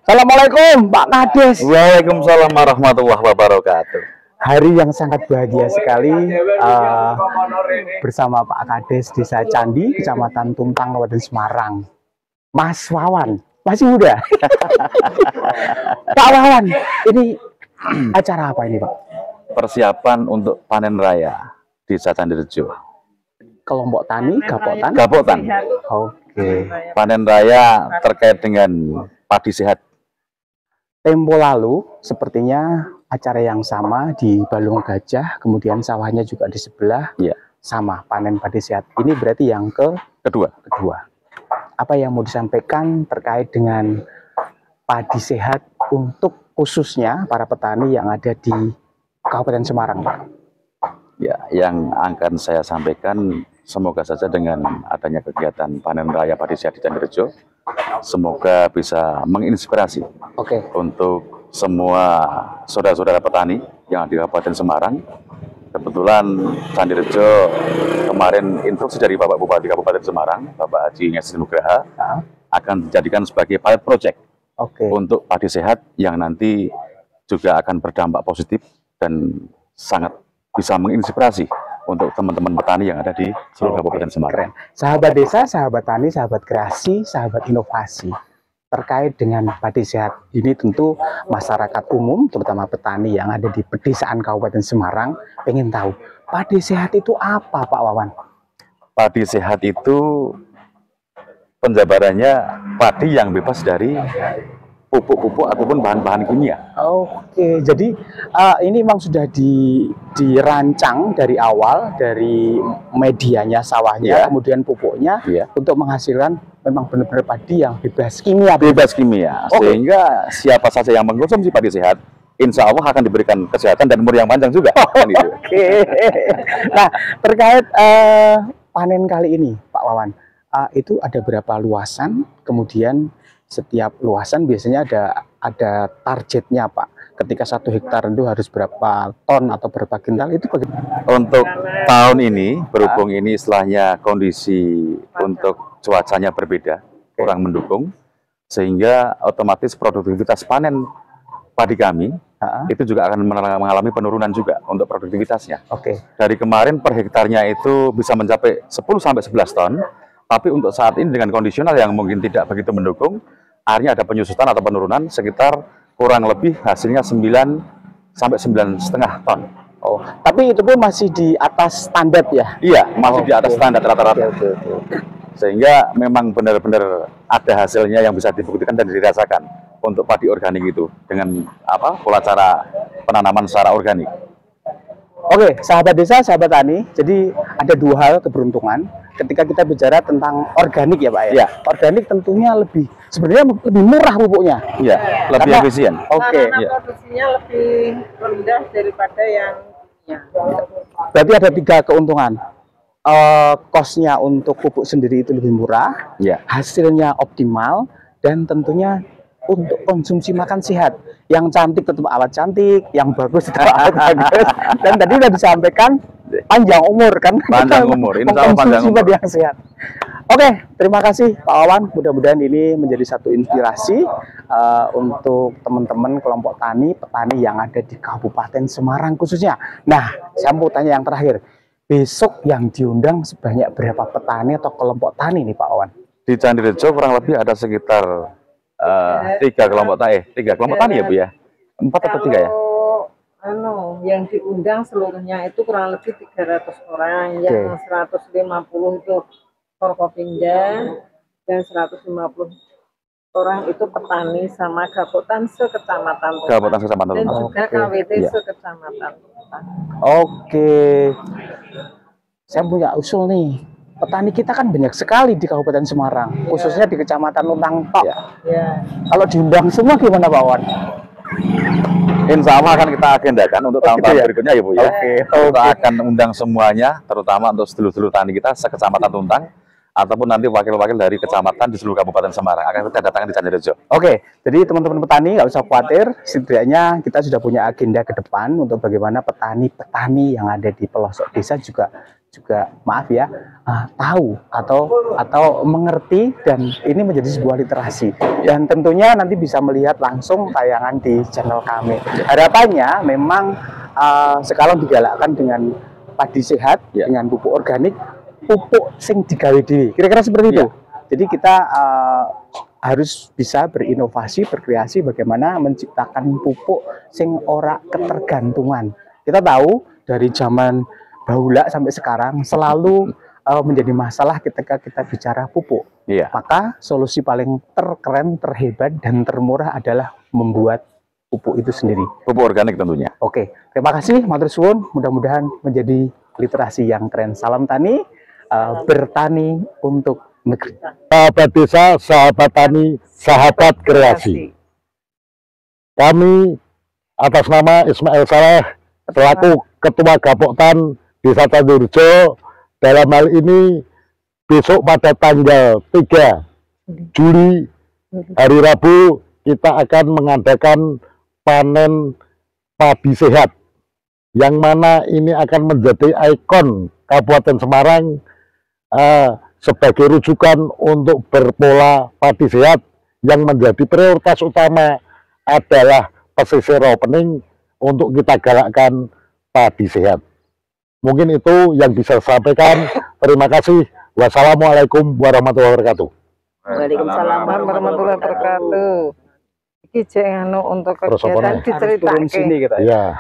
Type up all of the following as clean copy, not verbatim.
Assalamualaikum Pak Kades. Waalaikumsalam warahmatullahi wabarakatuh. Hari yang sangat bahagia sekali bersama Pak Kades Desa Candi, Kecamatan Tuntang, Kabupaten Semarang. Mas Wawan, masih muda. Pak Wawan, ini acara apa ini Pak? Persiapan untuk panen raya Desa Candirejo. Kelompok tani, Gapotan. Gapotan. Oke. Panen raya terkait dengan padi sehat. Tempo lalu, sepertinya acara yang sama di Balung Gajah, kemudian sawahnya juga di sebelah, ya. Sama panen padi sehat. Ini berarti yang kedua. Apa yang mau disampaikan terkait dengan padi sehat untuk khususnya para petani yang ada di Kabupaten Semarang, Pak? Ya, yang akan saya sampaikan, semoga saja dengan adanya kegiatan panen raya padi sehat di Candirejo, semoga bisa menginspirasi untuk semua saudara-saudara petani yang di Kabupaten Semarang. Kebetulan Candirejo kemarin instruksi dari Bapak Bupati Kabupaten Semarang, Bapak Haji Ngesi Nugraha, akan dijadikan sebagai pilot project untuk padi sehat yang nanti juga akan berdampak positif dan sangat bisa menginspirasi untuk teman-teman petani yang ada di seluruh Kabupaten Semarang. Sahabat desa, sahabat tani, sahabat kreasi, sahabat inovasi, terkait dengan padi sehat ini tentu masyarakat umum, terutama petani yang ada di pedesaan Kabupaten Semarang, pengen tahu padi sehat itu apa, Pak Wawan? Padi sehat itu penjabarannya padi yang bebas dari pupuk-pupuk ataupun bahan-bahan kimia. Oke, jadi ini memang sudah dirancang dari awal, dari medianya, sawahnya, kemudian pupuknya, untuk menghasilkan memang benar-benar padi yang bebas kimia. Bebas kimia, sehingga siapa saja yang mengkonsumsi padi sehat, insya Allah akan diberikan kesehatan dan umur yang panjang juga. Nah, terkait panen kali ini, Pak Wawan, itu ada berapa luasan, kemudian setiap luasan biasanya ada targetnya, Pak. Ketika 1 hektar itu harus berapa ton atau berapa kintal, itu bagaimana? Untuk tahun ini, berhubung ini istilahnya kondisi untuk cuacanya berbeda, kurang mendukung, sehingga otomatis produktivitas panen padi kami itu juga akan mengalami penurunan juga untuk produktivitasnya. Dari kemarin per hektarnya itu bisa mencapai 10-11 ton, tapi untuk saat ini dengan kondisional yang mungkin tidak begitu mendukung, akhirnya ada penyusutan atau penurunan sekitar kurang lebih hasilnya 9-9,5 ton. Tapi itu pun masih di atas standar ya? Iya, masih di atas standar rata-rata. Sehingga memang benar-benar ada hasilnya yang bisa dibuktikan dan dirasakan untuk padi organik itu dengan pola cara penanaman secara organik. Oke, sahabat desa, sahabat tani, jadi ada 2 hal keberuntungan ketika kita bicara tentang organik ya Pak ya. Organik tentunya sebenarnya lebih murah pupuknya. Iya, lebih efisien. Karena produksinya lebih rendah daripada yang Berarti ada 3 keuntungan. Cost-nya untuk pupuk sendiri itu lebih murah, hasilnya optimal, dan tentunya untuk konsumsi makan sehat. Yang cantik tetap awet cantik, yang bagus tetap awet bagus. Dan tadi sudah disampaikan panjang umur kan? Panjang umur, insya Allah panjang umur. Yang sehat. Oke, terima kasih Pak Wawan. Mudah-mudahan ini menjadi satu inspirasi untuk teman-teman kelompok tani, petani yang ada di Kabupaten Semarang khususnya. Nah, saya mau tanya yang terakhir. Besok yang diundang sebanyak berapa petani atau kelompok tani nih Pak Wawan? Di Candirejo kurang lebih ada sekitar 3 kelompok tani ya Bu ya? 4 atau 3 ya? Yang diundang seluruhnya itu kurang lebih 300 orang, yang 150 itu Forkopimda dan 150 orang itu petani sama Gapotan sekecamatan. Dan juga KWT sekecamatan. Saya punya usul nih. Petani kita kan banyak sekali di Kabupaten Semarang, khususnya di Kecamatan Tuntang. Kalau diundang semua gimana Pak Wan? Insya Allah akan kita agendakan untuk tahun-tahun berikutnya ya Bu ya. Kita akan undang semuanya, terutama untuk sedulur-sedulur tani kita sekecamatan Tuntang, ataupun nanti wakil-wakil dari kecamatan di seluruh Kabupaten Semarang akan kita datangkan di Candirejo. Jadi teman-teman petani nggak usah khawatir, setidaknya kita sudah punya agenda ke depan untuk bagaimana petani-petani yang ada di pelosok desa juga juga maaf ya tahu atau mengerti, dan ini menjadi sebuah literasi, dan tentunya nanti bisa melihat langsung tayangan di channel kami. Harapannya memang sekarang digalakkan dengan padi sehat dengan pupuk organik, pupuk sing digawe dhewe, kira-kira seperti itu. Jadi kita harus bisa berinovasi, berkreasi bagaimana menciptakan pupuk sing ora ketergantungan. Kita tahu dari zaman bahula sampai sekarang selalu menjadi masalah ketika kita bicara pupuk. Maka solusi paling terkeren, terhebat, dan termurah adalah membuat pupuk itu sendiri. Pupuk organik tentunya. Oke, terima kasih matur suwun, mudah-mudahan menjadi literasi yang keren. Salam tani, bertani untuk negeri. Sahabat desa, sahabat tani, sahabat kreasi. Kami atas nama Ismail Saleh selaku Ketua Gapoktan Desa Candiorejo, dalam hal ini besok pada tanggal 3 Juli hari Rabu kita akan mengadakan panen padi sehat, yang mana ini akan menjadi ikon Kabupaten Semarang sebagai rujukan untuk berpola padi sehat, yang menjadi prioritas utama adalah pesisir opening untuk kita galakkan padi sehat. Mungkin itu yang bisa saya sampaikan. Terima kasih. Wassalamualaikum warahmatullahi wabarakatuh. Waalaikumsalam warahmatullahi wabarakatuh. Iki anu untuk kegiatan diceritakan sini kita ya.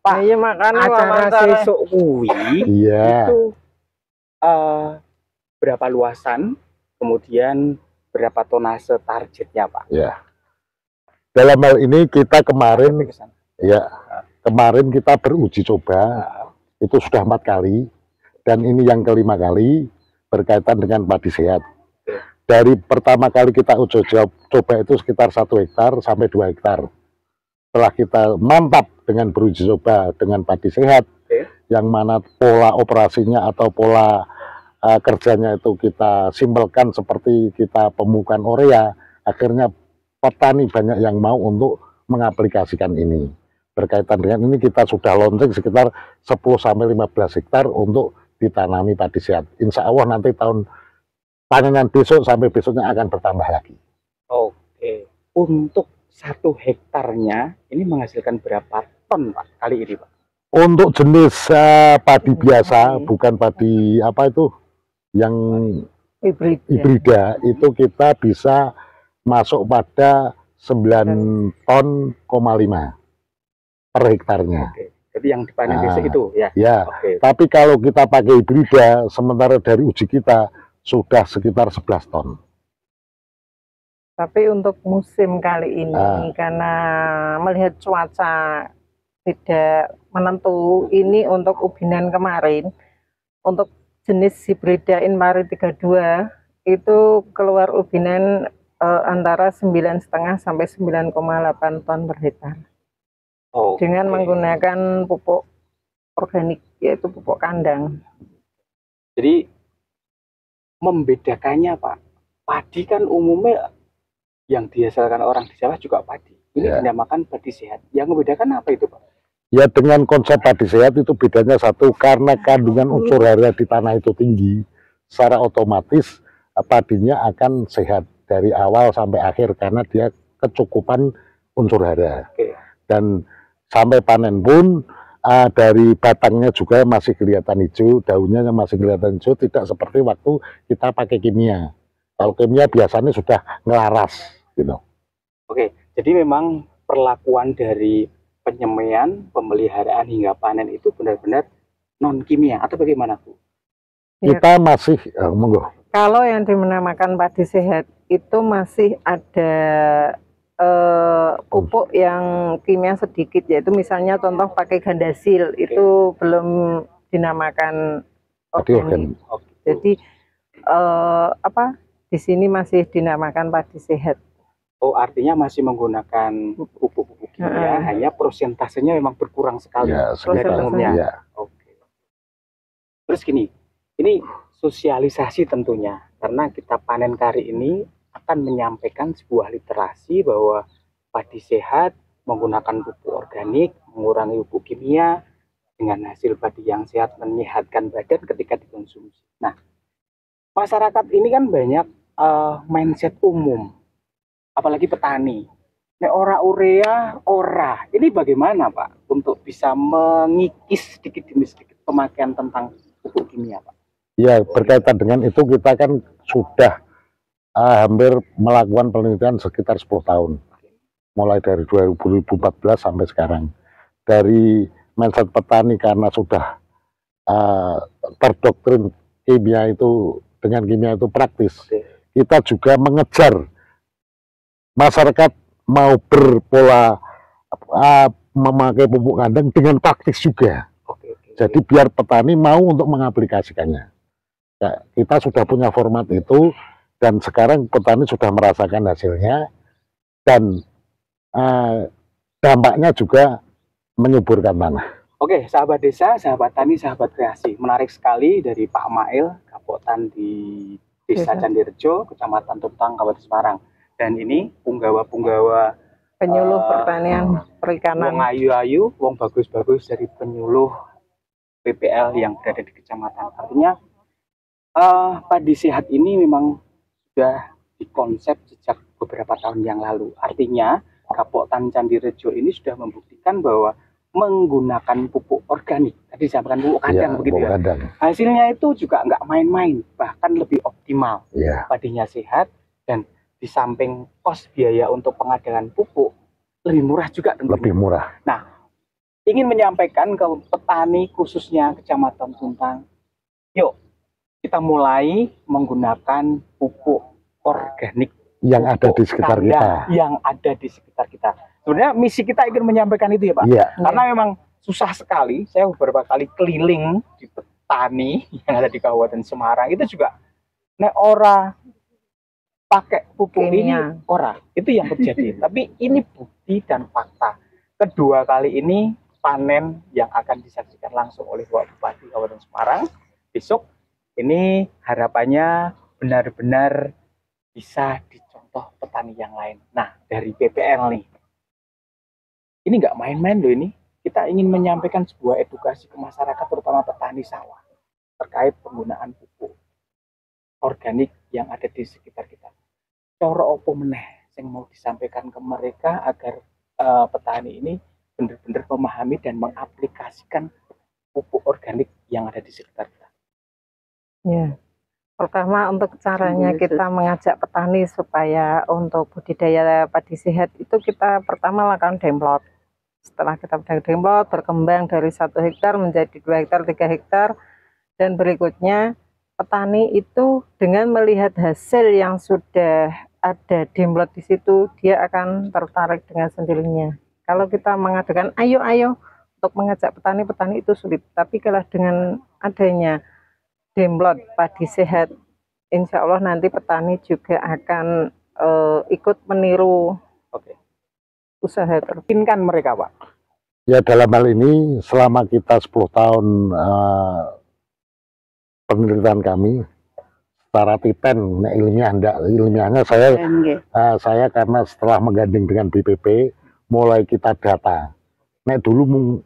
Pak, iya makanya acara sesuk kuwi itu berapa luasan, kemudian berapa tonase targetnya, Pak? Ya. Dalam hal ini kita kemarin kita beruji coba itu sudah 4 kali, dan ini yang kelima kali berkaitan dengan padi sehat. Dari pertama kali kita uji coba itu sekitar 1 hektar sampai 2 hektar. Setelah kita mantap dengan beruji coba dengan padi sehat, yang mana pola operasinya atau pola kerjanya itu kita simpelkan seperti kita pemupukan urea, akhirnya petani banyak yang mau untuk mengaplikasikan ini. Berkaitan dengan ini kita sudah launching sekitar 10-15 hektar untuk ditanami padi sehat. Insya Allah nanti tahun panenan besok sampai besoknya akan bertambah lagi. Oke, untuk 1 hektarnya ini menghasilkan berapa ton, Pak, kali ini, Pak? Untuk jenis padi biasa, bukan padi apa itu yang hibrida, itu kita bisa masuk pada 9,5 ton per hektarnya. Oke. Jadi yang dipanen besok itu ya? Ya, tapi kalau kita pakai hibrida, sementara dari uji kita sudah sekitar 11 ton. Tapi untuk musim kali ini, karena melihat cuaca tidak menentu, ini untuk ubinan kemarin, untuk jenis hibrida Inmari 32, itu keluar ubinan antara 9,5 sampai 9,8 ton per hektar. Dengan menggunakan pupuk organik, yaitu pupuk kandang. Jadi membedakannya, Pak, padi kan umumnya yang dihasilkan orang di Jawa juga padi. Ini dinamakan padi sehat. Yang membedakan apa itu, Pak? Ya, dengan konsep padi sehat itu bedanya satu, karena kandungan unsur hara di tanah itu tinggi, secara otomatis padinya akan sehat dari awal sampai akhir karena dia kecukupan unsur hara. Dan sampai panen pun dari batangnya juga masih kelihatan hijau, daunnya masih kelihatan hijau, tidak seperti waktu kita pakai kimia. Kalau kimia biasanya sudah ngelaras gitu. Oke, jadi memang perlakuan dari penyemaian, pemeliharaan hingga panen itu benar-benar non kimia atau bagaimana, Bu? Kita masih monggo. Kalau yang dinamakan padi sehat itu masih ada pupuk yang kimia sedikit, yaitu misalnya contoh pakai gandasil, itu belum dinamakan organik. Jadi di sini masih dinamakan padi sehat. Oh, artinya masih menggunakan pupuk-pupuk kimia, hanya prosentasenya memang berkurang sekali dari umumnya. Oke. Terus gini, ini sosialisasi tentunya, karena kita panen kali ini akan menyampaikan sebuah literasi bahwa padi sehat, menggunakan pupuk organik, mengurangi pupuk kimia, dengan hasil padi yang sehat menyehatkan badan ketika dikonsumsi. Nah, masyarakat ini kan banyak mindset umum, apalagi petani. Nek ora urea, ora. Ini bagaimana Pak untuk bisa mengikis sedikit demi sedikit pemakaian tentang pupuk kimia Pak? Ya, berkaitan dengan itu kita kan sudah hampir melakukan penelitian sekitar 10 tahun. Mulai dari 2014 sampai sekarang. Dari mindset petani karena sudah terdoktrin kimia itu, dengan kimia itu praktis. Kita juga mengejar masyarakat mau berpola memakai pupuk kandang dengan praktis juga. Jadi biar petani mau untuk mengaplikasikannya. Ya, kita sudah punya format itu dan sekarang petani sudah merasakan hasilnya dan dampaknya juga menyuburkan tanah. Oke, sahabat desa, sahabat tani, sahabat kreasi, menarik sekali dari Pak Mail, Kapotan di Desa Candirejo, Kecamatan Tuntang, Kabupaten Semarang. Dan ini punggawa-punggawa penyuluh pertanian perikanan. Wong ayu-ayu, wong bagus-bagus dari penyuluh PPL yang berada di kecamatan. Artinya padi sehat ini memang sudah dikonsep sejak beberapa tahun yang lalu. Artinya Kapotan Candirejo ini sudah membuktikan bahwa menggunakan pupuk organik, tadi saya sampaikan pupuk kandang begitu ya. Hasilnya itu juga nggak main-main, bahkan lebih optimal. Padinya sehat dan di samping kos biaya untuk pengadaan pupuk lebih murah juga tentunya. Lebih murah. Nah, ingin menyampaikan ke petani khususnya Kecamatan Tuntang, yuk kita mulai menggunakan pupuk organik yang ada di sekitar kita. Yang ada di sekitar kita. Sebenarnya misi kita ingin menyampaikan itu ya Pak. Karena memang susah sekali. Saya beberapa kali keliling di petani yang ada di Kabupaten Semarang itu juga nek ora pakai pupuk ini ora, itu yang terjadi. Tapi ini bukti dan fakta. Kedua kali ini panen yang akan disaksikan langsung oleh Bapak Bupati Kabupaten Semarang besok. Ini harapannya benar-benar bisa dicontoh petani yang lain. Nah, dari PPL nih, ini nggak main-main loh ini. Kita ingin menyampaikan sebuah edukasi ke masyarakat, terutama petani sawah, terkait penggunaan pupuk organik yang ada di sekitar kita. Cara opo meneh yang mau disampaikan ke mereka agar petani ini benar-benar memahami dan mengaplikasikan pupuk organik yang ada di sekitar kita. Ya, pertama untuk caranya kita mengajak petani supaya untuk budidaya padi sehat itu kita pertama lakukan demplot. Setelah kita demplot berkembang dari 1 hektar menjadi 2 hektar, 3 hektar, dan berikutnya petani itu dengan melihat hasil yang sudah ada demplot di situ, dia akan tertarik dengan sendirinya. Kalau kita mengadakan ayo untuk mengajak petani itu sulit, tapi kalau dengan adanya demplot padi sehat, insya Allah nanti petani juga akan ikut meniru usaha terpinkan mereka Pak. Ya, dalam hal ini selama kita 10 tahun penelitian kami secara titen, ilmiahnya saya karena setelah menggandeng dengan BPP mulai kita data. Dulu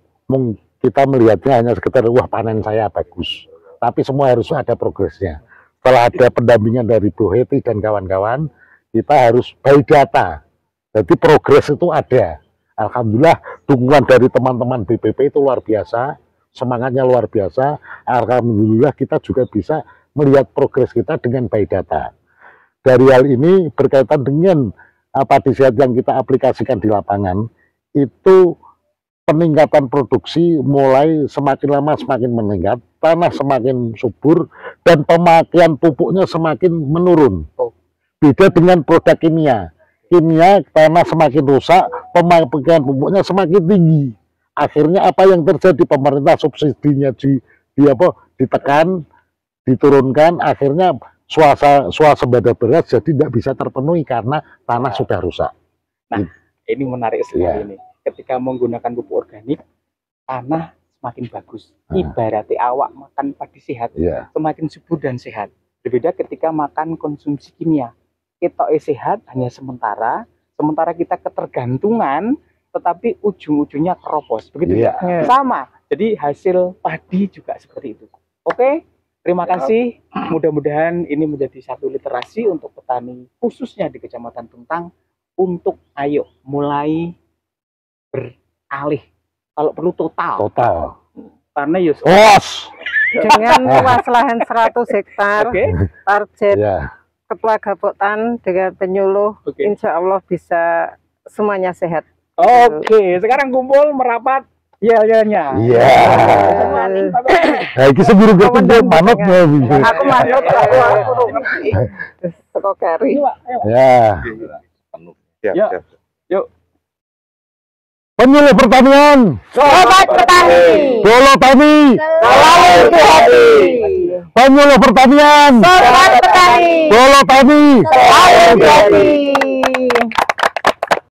kita melihatnya hanya sekitar wah panen saya bagus, tapi semua harus ada progresnya. Setelah ada pendampingan dari Bu Heti dan kawan-kawan, kita harus by data. Jadi progres itu ada. Alhamdulillah dukungan dari teman-teman BPP itu luar biasa, semangatnya luar biasa. Alhamdulillah kita juga bisa melihat progres kita dengan by data. Dari hal ini berkaitan dengan padi sehat yang kita aplikasikan di lapangan, itu peningkatan produksi mulai semakin lama semakin meningkat, tanah semakin subur, dan pemakaian pupuknya semakin menurun. Beda dengan produk kimia. Kimia, tanah semakin rusak, pemakaian pupuknya semakin tinggi. Akhirnya apa yang terjadi? Pemerintah subsidinya ditekan, diturunkan, akhirnya swasembada beras jadi tidak bisa terpenuhi karena tanah sudah rusak. Nah, ini menarik sekali ini. Ketika menggunakan pupuk organik, tanah semakin bagus. Ibaratnya awak makan padi sehat, semakin subur dan sehat. Berbeda ketika makan konsumsi kimia. Kita sehat hanya sementara kita ketergantungan, tetapi ujung-ujungnya keropos. Begitu ya? Sama, Jadi hasil padi juga seperti itu. Oke, terima kasih. Mudah-mudahan ini menjadi satu literasi untuk petani khususnya di Kecamatan Tuntang untuk ayo mulai beralih. Kalau perlu total. Karena dengan luas lahan 100 hektar, target Ketua Gapoktan dengan penyuluh, insya Allah bisa semuanya sehat. Oke, sekarang kumpul merapat yel-yelnya. Iya. Iki seburu kepenjat manutnya. Aku manut aku kari. Ya. Yuk. Penyuluh pertanian, Sobat petani, Solo Tani, selalu itu hati. penyuluh pertanian, Sobat petani, Solo Tani, selalu itu hati.